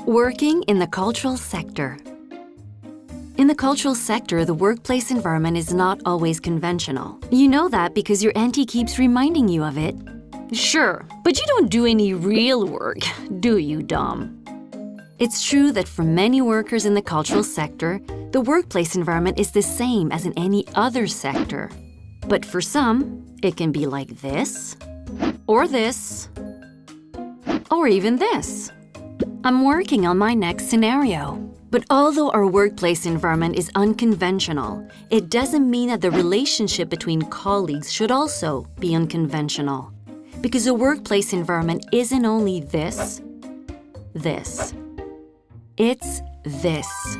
Working in the cultural sector. In the cultural sector, the workplace environment is not always conventional. You know that because your auntie keeps reminding you of it. Sure, but you don't do any real work, do you, Dom? It's true that for many workers in the cultural sector, the workplace environment is the same as in any other sector. But for some, it can be like this, or this, or even this. I'm working on my next scenario. But although our workplace environment is unconventional, it doesn't mean that the relationship between colleagues should also be unconventional. Because a workplace environment isn't only this. It's this.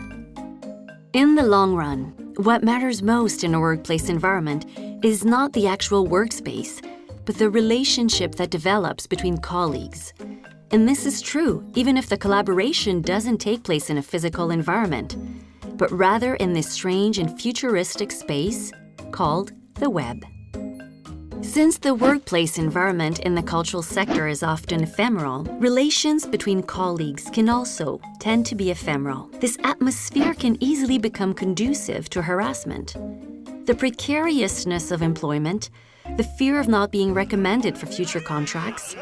In the long run, what matters most in a workplace environment is not the actual workspace, but the relationship that develops between colleagues. And this is true even if the collaboration doesn't take place in a physical environment, but rather in this strange and futuristic space called the web. Since the workplace environment in the cultural sector is often ephemeral, relations between colleagues can also tend to be ephemeral. This atmosphere can easily become conducive to harassment. The precariousness of employment, the fear of not being recommended for future contracts,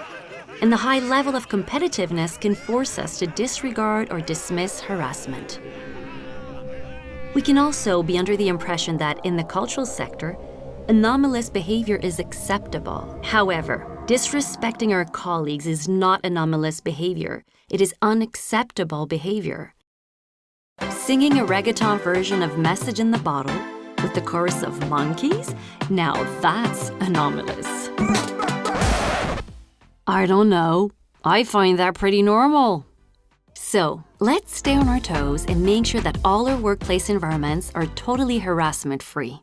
and the high level of competitiveness can force us to disregard or dismiss harassment. We can also be under the impression that in the cultural sector, anomalous behavior is acceptable. However, disrespecting our colleagues is not anomalous behavior. It is unacceptable behavior. Singing a reggaeton version of Message in the Bottle with the chorus of monkeys? Now that's anomalous. I don't know. I find that pretty normal. So, let's stay on our toes and make sure that all our workplace environments are totally harassment-free.